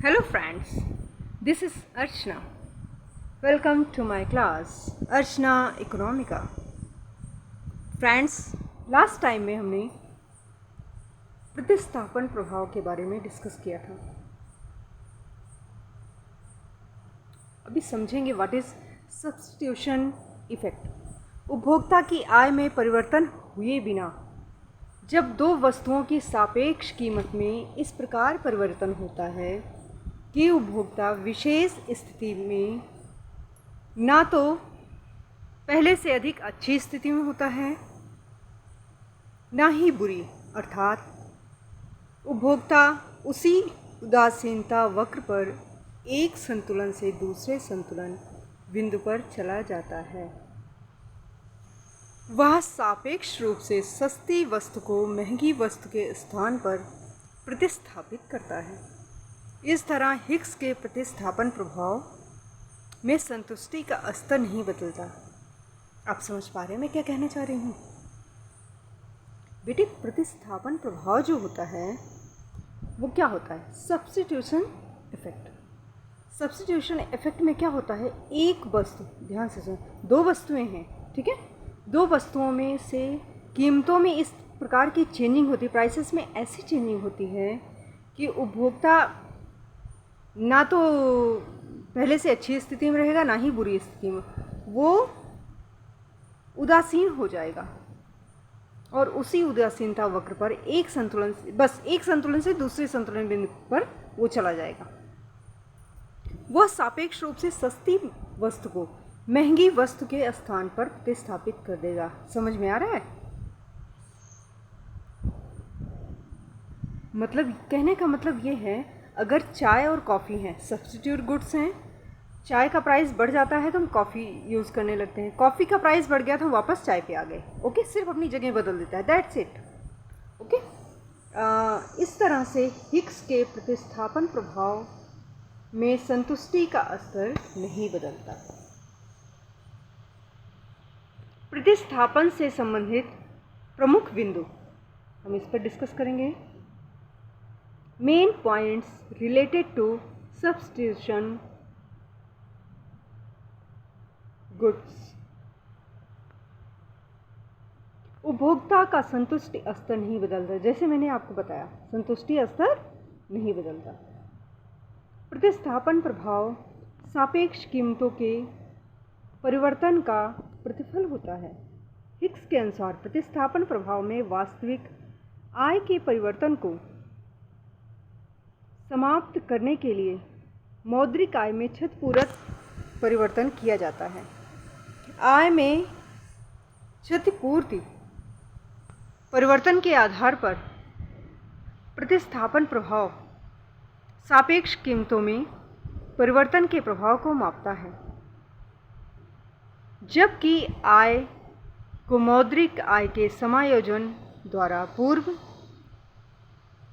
Hello friends, this is Archana. Welcome to my class Archana Economica. Friends, last time में हमने प्रतिस्थापन प्रभाव के बारे में डिस्कस किया था. अभी समझेंगे व्हाट इज सब्स्टिट्यूशन इफेक्ट. उपभोक्ता की आय में परिवर्तन हुए बिना जब दो वस्तुओं की सापेक्ष कीमत में इस प्रकार परिवर्तन होता है कि उपभोक्ता विशेष स्थिति में ना तो पहले से अधिक अच्छी स्थिति में होता है ना ही बुरी, अर्थात उपभोक्ता उसी उदासीनता वक्र पर एक संतुलन से दूसरे संतुलन बिंदु पर चला जाता है. वह सापेक्ष रूप से सस्ती वस्तु को महंगी वस्तु के स्थान पर प्रतिस्थापित करता है. इस तरह हिग्स के प्रतिस्थापन प्रभाव में संतुष्टि का स्तर नहीं बदलता. आप समझ पा रहे हैं मैं क्या कहना चाह रही हूँ बेटे? प्रतिस्थापन प्रभाव जो होता है वो क्या होता है? Substitution effect. सब्स्टिट्यूशन इफेक्ट में क्या होता है? एक वस्तु, ध्यान से सुनो, दो वस्तुएं हैं, ठीक है. दो वस्तुओं में से कीमतों में इस प्रकार की चेंजिंग होती है, प्राइसेस में ऐसी चेंजिंग होती है कि उपभोक्ता ना तो पहले से अच्छी स्थिति में रहेगा ना ही बुरी स्थिति में, वो उदासीन हो जाएगा और उसी उदासीनता वक्र पर एक संतुलन, बस एक संतुलन से दूसरे संतुलन बिंदु पर वो चला जाएगा. वह सापेक्ष रूप से सस्ती वस्तु को महंगी वस्तु के स्थान पर प्रतिस्थापित कर देगा. समझ में आ रहा है? मतलब कहने का मतलब ये है, अगर चाय और कॉफ़ी हैं, सब्स्टिट्यूट गुड्स हैं, चाय का प्राइस बढ़ जाता है तो हम कॉफ़ी यूज़ करने लगते हैं, कॉफ़ी का प्राइस बढ़ गया तो हम वापस चाय पे आ गए. ओके, सिर्फ अपनी जगह बदल देता है, दैट्स इट. ओके, इस तरह से हिग्स के प्रतिस्थापन प्रभाव में संतुष्टि का स्तर नहीं बदलता. प्रतिस्थापन से संबंधित प्रमुख बिंदु हम इस पर डिस्कस करेंगे. Main points related to substitution goods. उपभोक्ता का संतुष्टि स्तर नहीं बदलता. जैसे मैंने आपको बताया, संतुष्टि स्तर नहीं बदलता. प्रतिस्थापन प्रभाव सापेक्ष कीमतों के परिवर्तन का प्रतिफल होता है. हिग्स के अनुसार प्रतिस्थापन प्रभाव में वास्तविक आय के परिवर्तन को समाप्त करने के लिए मौद्रिक आय में क्षतिपूरक परिवर्तन किया जाता है. आय में क्षतिपूर्ति परिवर्तन के आधार पर प्रतिस्थापन प्रभाव सापेक्ष कीमतों में परिवर्तन के प्रभाव को मापता है, जबकि आय को मौद्रिक आय के समायोजन द्वारा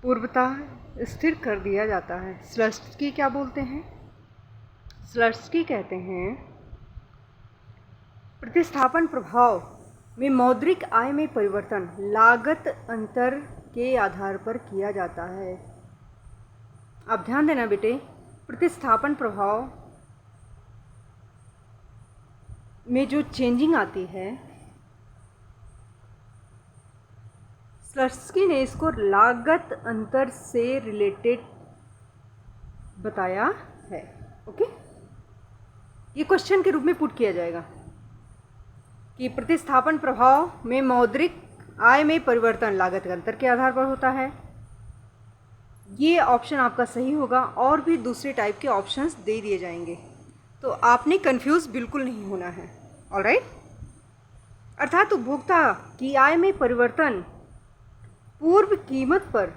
पूर्वतः स्थिर कर दिया जाता है. स्लट्सकी क्या बोलते हैं? स्लट्सकी कहते हैं प्रतिस्थापन प्रभाव में मौद्रिक आय में परिवर्तन लागत अंतर के आधार पर किया जाता है. आप ध्यान देना बेटे, प्रतिस्थापन प्रभाव में जो चेंजिंग आती है, स्लट्सकी ने इसको लागत अंतर से रिलेटेड बताया है. ओके, ये क्वेश्चन के रूप में पुट किया जाएगा कि प्रतिस्थापन प्रभाव में मौद्रिक आय में परिवर्तन लागत अंतर के आधार पर होता है. ये ऑप्शन आपका सही होगा और भी दूसरे टाइप के ऑप्शंस दे दिए जाएंगे, तो आपने कंफ्यूज बिल्कुल नहीं होना है. ऑलराइट, अर्थात उपभोक्ता की आय में परिवर्तन पूर्व कीमत पर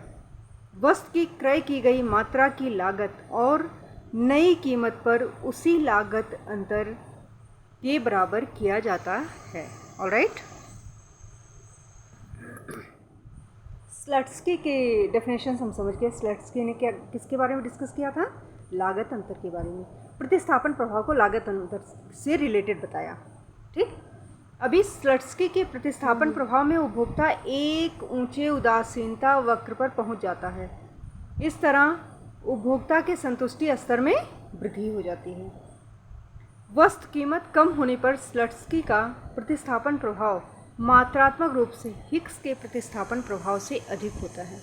वस्तु की क्रय की गई मात्रा की लागत और नई कीमत पर उसी लागत अंतर के बराबर किया जाता है. ऑलराइट, स्लट्सकी के डेफिनेशन हम समझ गए. स्लट्सकी ने क्या किसके बारे में डिस्कस किया था? लागत अंतर के बारे में. प्रतिस्थापन प्रभाव को लागत अंतर से रिलेटेड बताया. ठीक, अभी स्लट्स्की के प्रतिस्थापन प्रभाव में उपभोक्ता एक ऊंचे उदासीनता वक्र पर पहुंच जाता है। इस तरह उपभोक्ता के संतुष्टि स्तर में वृद्धि हो जाती है। वस्तु कीमत कम होने पर स्लट्स्की का प्रतिस्थापन प्रभाव मात्रात्मक रूप से हिक्स के प्रतिस्थापन प्रभाव से अधिक होता है,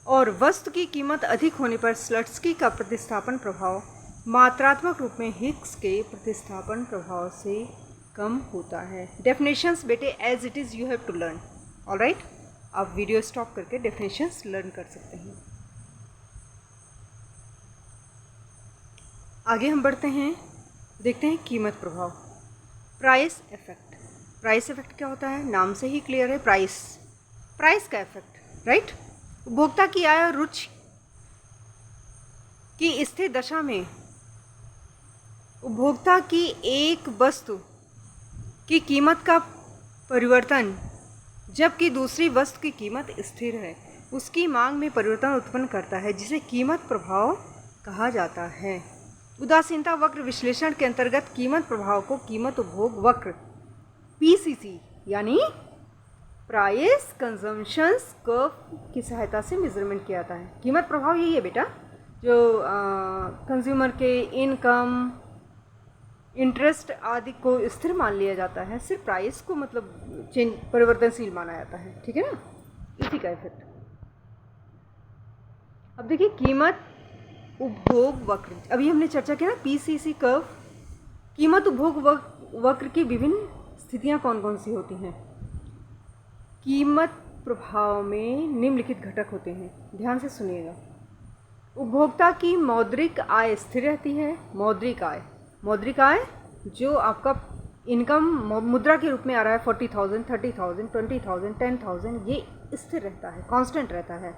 और वस्तु की कीमत अधिक होने पर स्लट्स्की का प्रतिस्थापन प्रभाव मात्रात्मक रूप में हिक्स के प्रतिस्थापन प्रभाव से कम होता है। डेफिनेशंस बेटे as it is you have to learn. Alright, आप वीडियो स्टॉप करके डेफिनेशंस लर्न कर सकते हैं। आगे हम बढ़ते हैं, देखते हैं कीमत प्रभाव, प्राइस इफेक्ट। प्राइस इफेक्ट क्या होता है? नाम से ही क्लियर है, प्राइस का इफेक्ट, राइट। उपभोक्ता की आय और रुचि की स्थिर दशा में उपभोक्ता की एक वस्तु की कीमत का परिवर्तन, जबकि दूसरी वस्तु की कीमत स्थिर है, उसकी मांग में परिवर्तन उत्पन्न करता है, जिसे कीमत प्रभाव कहा जाता है। उदासीनता वक्र विश्लेषण के अंतर्गत कीमत प्रभाव को कीमत उपभोग वक्र पीसीसी यानी प्राइस कंजम्पशंस कर्व की सहायता से मेजरमेंट किया जाता है। कीमत प्रभाव यही है बेटा, जो कंज्यूमर के इनकम, इंटरेस्ट आदि को स्थिर मान लिया जाता है, सिर्फ प्राइस को मतलब परिवर्तनशील माना जाता है, ठीक है ना, इसी का इफेक्ट। अब देखिए कीमत उपभोग वक्र, अभी हमने चर्चा किया ना पीसीसी कर्व। कीमत उपभोग वक्र की विभिन्न स्थितियां कौन कौन सी होती हैं? कीमत प्रभाव में निम्नलिखित घटक होते हैं, ध्यान से सुनिएगा। उपभोक्ता की मौद्रिक आय स्थिर रहती है। मौद्रिक आय जो आपका इनकम मुद्रा के रूप में आ रहा है 40,000, 30,000, 20,000, 10,000, ये स्थिर रहता है, कांस्टेंट रहता है।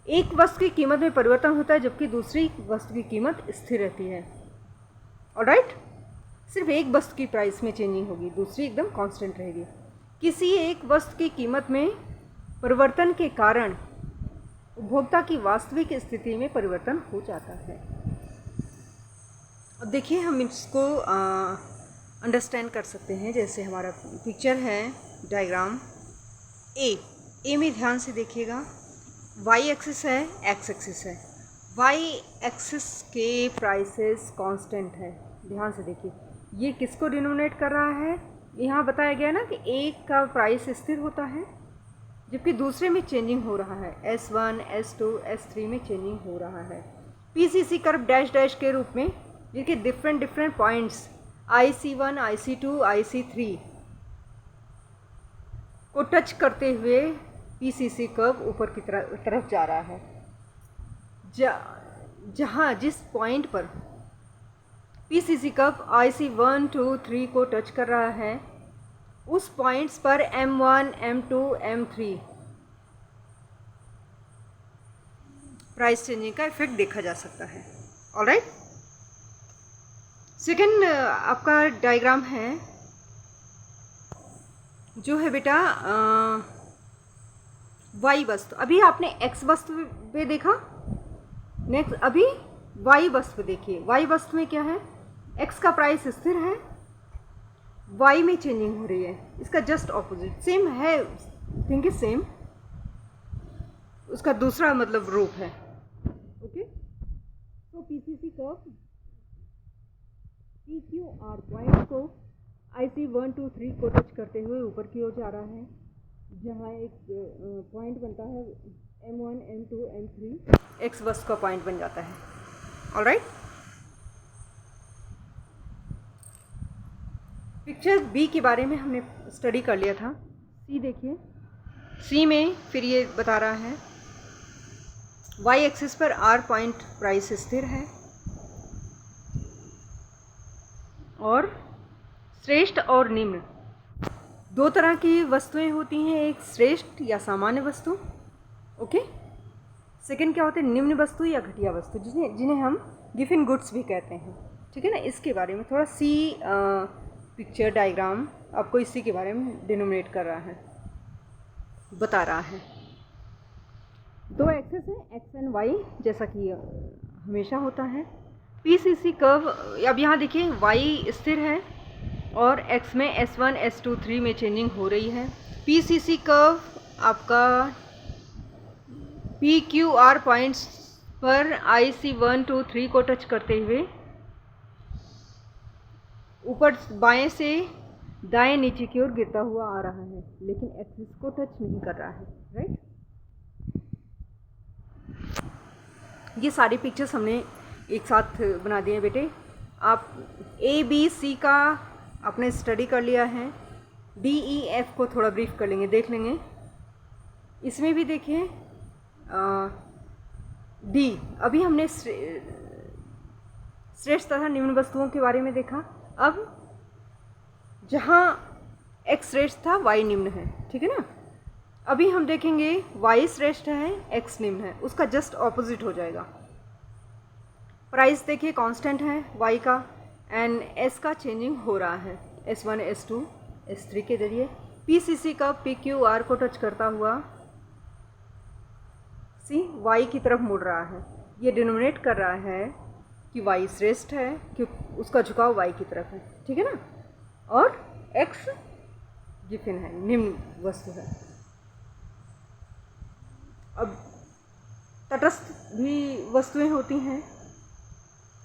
एक वस्तु की कीमत में परिवर्तन होता है, जबकि दूसरी वस्तु की कीमत स्थिर रहती है। ऑलराइट, सिर्फ एक वस्तु की प्राइस में चेंजिंग होगी, दूसरी एकदम कांस्टेंट रहेगी। किसी एक वस्तु की कीमत में परिवर्तन के कारण उपभोक्ता की वास्तविक स्थिति में परिवर्तन हो जाता है। अब देखिए हम इसको अंडरस्टैंड कर सकते हैं, जैसे हमारा पिक्चर है डायग्राम ए में ध्यान से देखिएगा, वाई एक्सिस है, एक्स एक्सिस है। वाई एक्सिस के प्राइसेस कांस्टेंट है, ध्यान से देखिए। ये किसको डिनोमिनेट कर रहा है? यहाँ बताया गया ना कि एक का प्राइस स्थिर होता है, जबकि दूसरे में चेंजिंग हो रहा है, S1, S2, S3 में चेंजिंग हो रहा है। पीसीसी कर्व डैश डैश के रूप में, जिसके different points IC1, IC2, IC3 को टच करते हुए पीसीसी कर्व ऊपर की तरफ जा रहा है। जहाँ जिस पॉइंट पर पीसीसी कर्व IC1, 2, 3 को टच कर रहा है, उस पॉइंट्स पर M1, M2, M3 price changing का इफेक्ट देखा जा सकता है। ऑलराइट, सेकेंड आपका डायग्राम है जो है बेटा वाई वस्तु। अभी आपने एक्स वस्तु पे देखा, नेक्स्ट अभी वाई वस्तु पे देखिए। वाई वस्तु में क्या है? एक्स का प्राइस स्थिर है, वाई में चेंजिंग हो रही है। इसका जस्ट ऑपोजिट सेम है, थिंक इज सेम, उसका दूसरा मतलब रूप है। ओके, तो पीसीसी कर्व PQR पॉइंट को IC1, 2, 3 को टच करते हुए ऊपर की ओर जा रहा है, जहाँ एक पॉइंट बनता है M1, M2, M3, एक्स वस्तु का पॉइंट बन जाता है। ऑलराइट, पिक्चर बी के बारे में हमने स्टडी कर लिया था। सी देखिए, सी में फिर ये बता रहा है वाई एक्सिस पर आर पॉइंट प्राइस स्थिर है और श्रेष्ठ और निम्न दो तरह की वस्तुएं होती हैं, एक श्रेष्ठ या सामान्य वस्तु, ओके, सेकंड क्या होते हैं? निम्न वस्तु या घटिया वस्तु, जिन्हें हम गिवन गुड्स भी कहते हैं। ठीक है ना, इसके बारे में थोड़ा सी पिक्चर डायग्राम आपको इसी के बारे में डिनोमिनेट कर रहा है, बता रहा है। दो एक्सेस है एक्स एंड वाई, जैसा कि हमेशा होता है। पीसीसी कर्व, अब यहाँ देखिए वाई स्थिर है, और एक्स में S1 S2 3 में चेंजिंग हो रही है। PCC कर्व आपका PQR पॉइंट्स पर IC 1 2 3 को टच करते हुए ऊपर बाएं से दाएं नीचे की ओर गिरता हुआ आ रहा है, लेकिन एक्सिस को टच नहीं कर रहा है, राइट। ये सारी पिक्चर्स हमने एक साथ बना दिए हैं बेटे। आप ABC का आपने स्टडी कर लिया है, DEF को थोड़ा ब्रीफ कर लेंगे, देख लेंगे। इसमें भी देखिए D, अभी हमने श्रेष्ठ तथा निम्न वस्तुओं के बारे में देखा। अब जहाँ X श्रेष्ठ था Y निम्न है, ठीक है ना। अभी हम देखेंगे Y श्रेष्ठ है X निम्न है, उसका जस्ट ऑपोजिट हो जाएगा। प्राइस देखिए कांस्टेंट है Y का, एंड S का चेंजिंग हो रहा है S1 S2 S3 के जरिए। PCC का PQR को टच करता हुआ Y की तरफ मुड़ रहा है। ये डिनोमिनेट कर रहा है कि Y श्रेष्ठ है, क्योंकि उसका झुकाव Y की तरफ है, ठीक है ना। और X गिफिन है, निम्न वस्तु है। अब तटस्थ भी वस्तुएं होती हैं।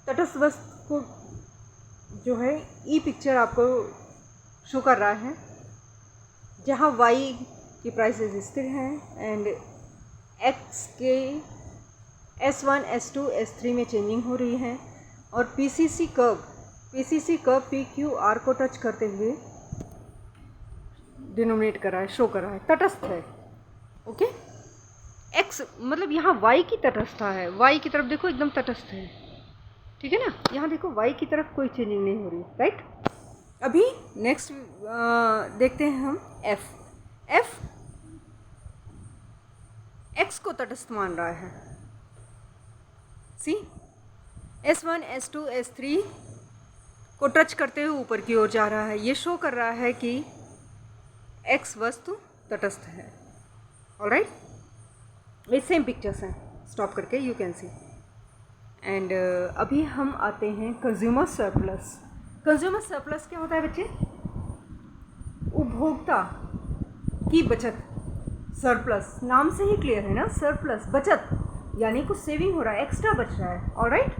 तटस्थ वस्तु को जो है ई पिक्चर आपको शो कर रहा है, जहाँ Y की प्राइसेस स्थिर हैं एंड X के S1 S2 S3 में चेंजिंग हो रही है। और PCC कर्व PQR को टच करते हुए डिनोमिनेट कर रहा है, शो कर रहा है, तटस्थ है। ओके, X मतलब यहाँ Y की तटस्थता है, Y की तरफ देखो एकदम तटस्थ है, ठीक है ना। यहाँ देखो Y की तरफ कोई चेंजिंग नहीं हो रही, राइट। अभी नेक्स्ट देखते हैं हम F X को तटस्थ मान रहा है। S1 S2 S3 को टच करते हुए ऊपर की ओर जा रहा है। ये शो कर रहा है कि X वस्तु तटस्थ है। ऑलराइट, ये सेम पिक्चर्स हैं, स्टॉप करके यू कैन सी। एंड अभी हम आते हैं कंज्यूमर सरप्लस। कंज्यूमर सरप्लस क्या होता है बच्चे? उपभोक्ता की बचत। सरप्लस नाम से ही क्लियर है ना, सरप्लस बचत, यानी कुछ सेविंग हो रहा है, एक्स्ट्रा बच रहा है। ऑलराइट,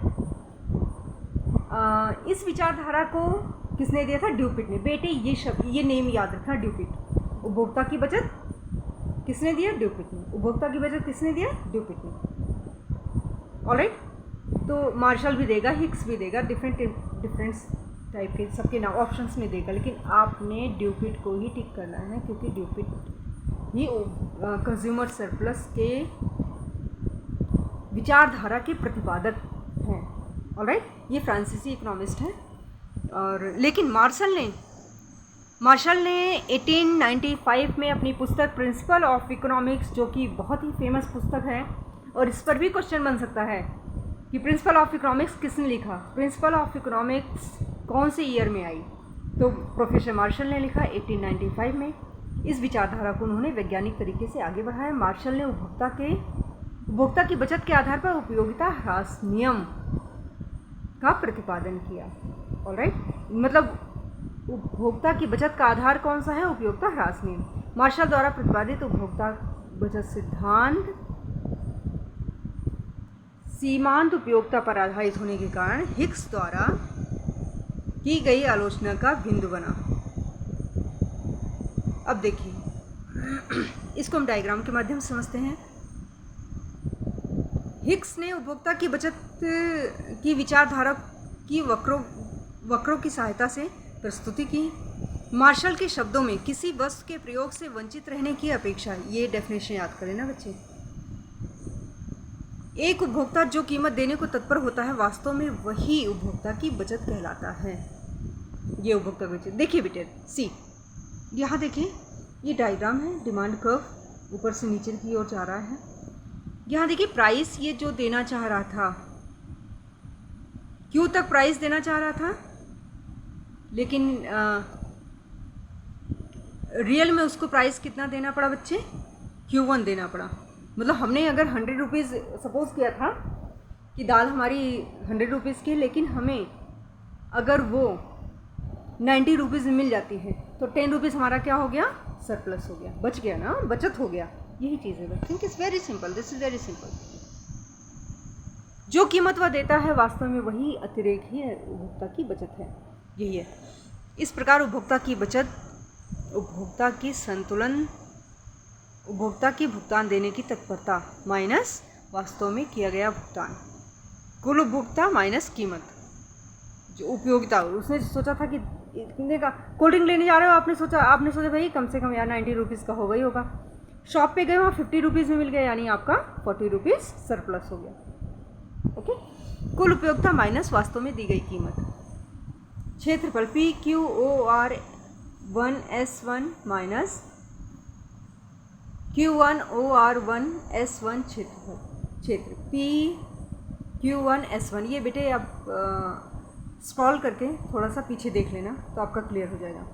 इस विचारधारा को किसने दिया था? ड्यूपिट ने। बेटे ये शब्द, ये नेम याद रखना, ड्यूपिट। उपभोक्ता की बचत किसने दिया? ड्यूपिट ने। उपभोक्ता की बचत किसने दिया? ड्यूपिट ने। ऑलराइट, तो मार्शल भी देगा, हिक्स भी देगा, डिफरेंट टाइप के सबके नाम ऑप्शंस में देगा, लेकिन आपने ड्यूपिट को ही टिक करना है, क्योंकि ड्यूपिट ही कंज्यूमर सरप्लस के विचारधारा के प्रतिपादक हैं। ऑलराइट, ये फ्रांसीसी इकोनॉमिस्ट हैं। और लेकिन मार्शल ने 1895 में अपनी पुस्तक प्रिंसिपल ऑफ इकोनॉमिक्स, जो कि बहुत ही फेमस पुस्तक है, और इस पर भी क्वेश्चन बन सकता है कि प्रिंसिपल ऑफ इकोनॉमिक्स किसने लिखा, प्रिंसिपल ऑफ इकोनॉमिक्स कौन से ईयर में आई? तो प्रोफेसर मार्शल ने लिखा 1895 में। इस विचारधारा को उन्होंने वैज्ञानिक तरीके से आगे बढ़ाया। मार्शल ने उपभोक्ता की बचत के आधार पर उपयोगिता ह्रास नियम का प्रतिपादन किया। ऑलराइट, मतलब उपभोक्ता की बचत का आधार कौन सा है? उपयोगिता ह्रास नियम। मार्शल द्वारा प्रतिपादित उपभोक्ता बचत सिद्धांत सीमांत उपयोगिता पर आधारित होने के कारण हिक्स द्वारा की गई आलोचना का बिंदु बना। अब देखिए, इसको हम डायग्राम के माध्यम से समझते हैं। हिक्स ने उपभोक्ता की बचत की विचारधारा की वक्रों की सहायता से प्रस्तुति की। मार्शल के शब्दों में किसी वस्तु के प्रयोग से वंचित रहने की अपेक्षा, ये डेफिनेशन याद करें ना बच्चे, एक उपभोक्ता जो कीमत देने को तत्पर होता है, वास्तव में वही उपभोक्ता की बचत कहलाता है। ये उपभोक्ता की बचत। देखिए बेटे, सी यहाँ देखिए, ये डायग्राम है, डिमांड कर्व ऊपर से नीचे की ओर जा रहा है। यहाँ देखिए प्राइस, ये जो देना चाह रहा था, क्यू तक प्राइस देना चाह रहा था, लेकिन रियल में उसको प्राइस कितना देना पड़ा बच्चे? Q1 देना पड़ा। मतलब हमने अगर 100 रुपीज़ सपोज़ किया था कि दाल हमारी 100 रुपीज़ की, लेकिन हमें अगर वो 90 रुपीज़ में मिल जाती है, तो 10 रुपीज़ हमारा क्या हो गया, सरप्लस हो गया, बच गया ना, बचत हो गया। यही चीज़ है। Think is very simple, this is very simple. जो कीमत वह देता है वास्तव में वही अतिरेक ही उपभोक्ता की बचत है। यही है। इस प्रकार उपभोक्ता की बचत उपभोक्ता की संतुलन, उपभोक्ता की भुगतान देने की तत्परता माइनस वास्तव में किया गया भुगतान, कुल उपभोक्ता माइनस कीमत। जो उपयोगिता, उसने सोचा था कि इतने का कोल्ड ड्रिंक लेने जा रहे हो, आपने सोचा भाई कम से कम यार 90 रुपीज़ का होगा ही होगा। शॉप पे गए, वहाँ 50 रुपीज़ में मिल गया, यानी आपका 40 रुपीज़ सरप्लस हो गया। ओके, कुल उपयोगिता माइनस वास्तव में दी गई कीमत। क्षेत्रफल PQOR1S1 माइनस Q1OR1S1 क्षेत्र PQ1S1। ये बेटे आप स्क्रॉल करके थोड़ा सा पीछे देख लेना तो आपका क्लियर हो जाएगा।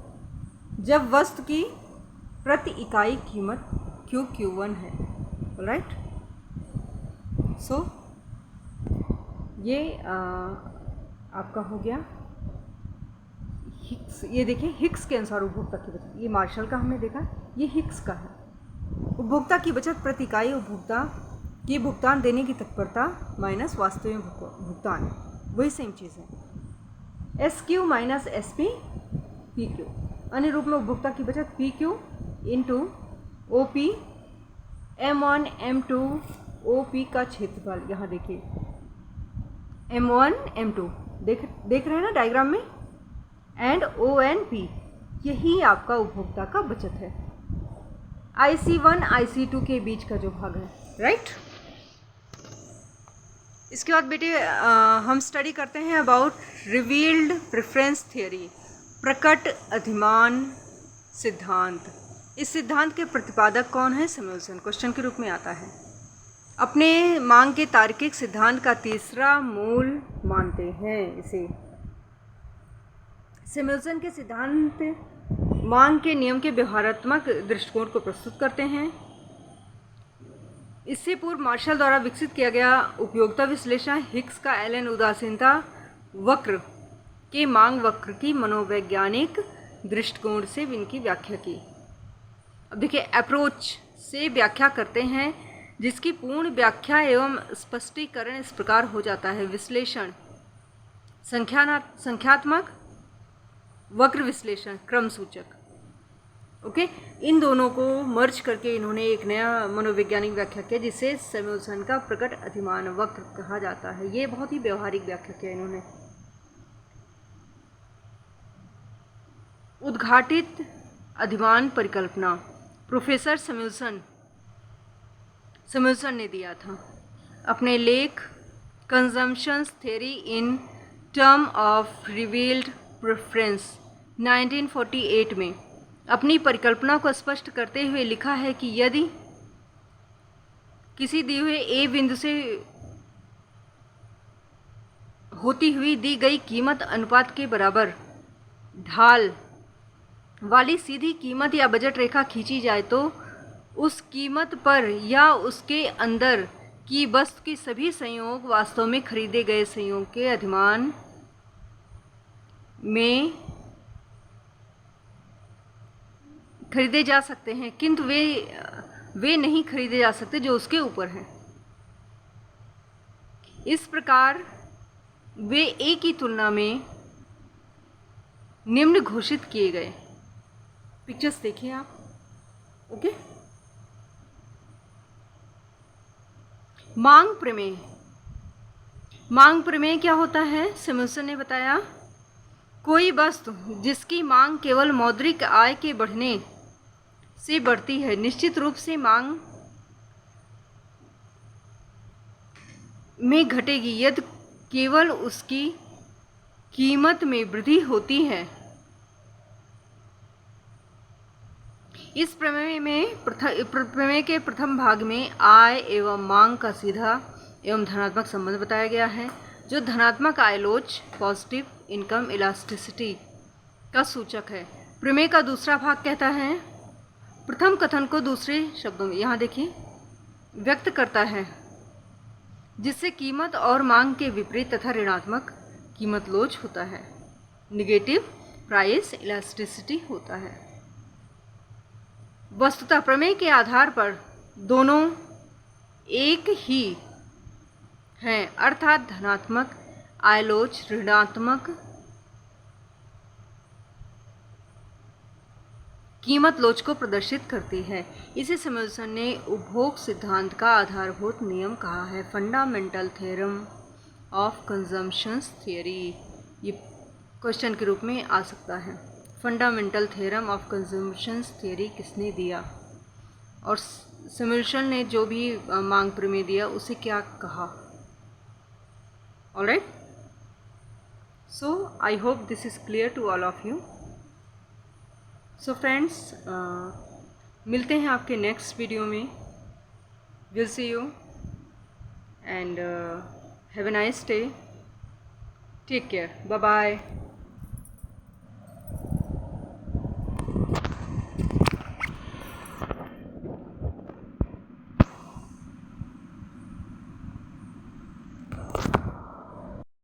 जब वस्तु की प्रति इकाई कीमत QQ1 है, राइट। सो ये आपका हो गया हिक्स। ये देखिए हिक्स के अनुसार उपभोक्ता की बचत, ये मार्शल का हमने देखा, ये हिक्स का है। उपभोक्ता की बचत प्रति इकाई उपभोक्ता की भुगतान देने की तत्परता माइनस वास्तविक भुगतान, वही सेम चीज़ है। SQ minus SP PQ। अन्य रूप में उपभोक्ता की बचत PQ into OP M1 M2 OP का क्षेत्रफल। यहाँ देखिए M1 M2 देख रहे हैं ना डायग्राम में, एंड ONP, यही आपका उपभोक्ता का बचत है। IC1 IC2 के बीच का जो भाग है, राइट। इसके बाद बेटे हम स्टडी करते हैं अबाउट रिवील्ड प्रेफरेंस थियोरी, प्रकट अधिमान सिद्धांत। इस सिद्धांत के प्रतिपादक कौन है? सैमुअलसन। क्वेश्चन के रूप में आता है। अपने मांग के तार्किक सिद्धांत का तीसरा मूल मानते हैं इसे। सैमुअलसन के सिद्धांत मांग के नियम के व्यवहारात्मक दृष्टिकोण को प्रस्तुत करते हैं। इससे पूर्व मार्शल द्वारा विकसित किया गया उपयोगिता विश्लेषण हिक्स का एलन उदासीनता वक्र के मांग वक्र की मनोवैज्ञानिक दृष्टिकोण से इनकी व्याख्या की। अब देखिए अप्रोच से व्याख्या करते हैं, जिसकी पूर्ण व्याख्या एवं स्पष्टीकरण इस प्रकार हो जाता है। विश्लेषण संख्यात्मक, वक्र विश्लेषण क्रम सूचक। ओके, इन दोनों को मर्ज करके इन्होंने एक नया मनोवैज्ञानिक व्याख्या किया, जिसे सैमुअलसन का प्रकट अधिमान वक्र कहा जाता है। ये बहुत ही व्यवहारिक व्याख्या किया इन्होंने। उद्घाटित अधिमान परिकल्पना प्रोफेसर सैमुअलसन ने दिया था अपने लेख consumption theory in term of revealed preference 1948 में। अपनी परिकल्पना को स्पष्ट करते हुए लिखा है कि यदि किसी दिए हुए ए बिंदु से होती हुई दी गई कीमत अनुपात के बराबर ढाल वाली सीधी कीमत या बजट रेखा खींची जाए, तो उस कीमत पर या उसके अंदर की वस्तु के सभी संयोग वास्तव में खरीदे गए संयोग के अधिमान में खरीदे जा सकते हैं, किंतु वे नहीं खरीदे जा सकते जो उसके ऊपर हैं। इस प्रकार वे ए की तुलना में निम्न घोषित किए गए। पिक्चर्स देखिए आप। ओके, मांग प्रमेय। मांग प्रमेय क्या होता है? सैमुअलसन ने बताया, कोई वस्तु जिसकी मांग केवल मौद्रिक आय के बढ़ने से बढ़ती है, निश्चित रूप से मांग में घटेगी यदि केवल उसकी कीमत में वृद्धि होती है। इस प्रमेय के प्रथम भाग में आय एवं मांग का सीधा एवं धनात्मक संबंध बताया गया है, जो धनात्मक आय लोच पॉजिटिव इनकम इलास्टिसिटी का सूचक है। प्रमेय का दूसरा भाग कहता है, प्रथम कथन को दूसरे शब्दों में यहाँ देखिए व्यक्त करता है, जिससे कीमत और मांग के विपरीत तथा ऋणात्मक कीमत लोच होता है, निगेटिव प्राइस इलास्टिसिटी होता है। वस्तुतः प्रमेय के आधार पर दोनों एक ही हैं, अर्थात धनात्मक आयलोच ऋणात्मक कीमत लोच को प्रदर्शित करती है। इसे सैमुअल्सन ने उपभोग सिद्धांत का आधारभूत नियम कहा है, fundamental theorem of consumptions theory. ये क्वेश्चन के रूप में आ सकता है। Fundamental theorem of consumptions theory किसने दिया, और सैमुअल्सन ने जो भी मांग प्रमेय दिया उसे क्या कहा। Alright, so I hope this is clear to all of you. So friends, मिलते हैं आपके नेक्स्ट वीडियो में। Will see you and have a nice day. Take care, bye bye.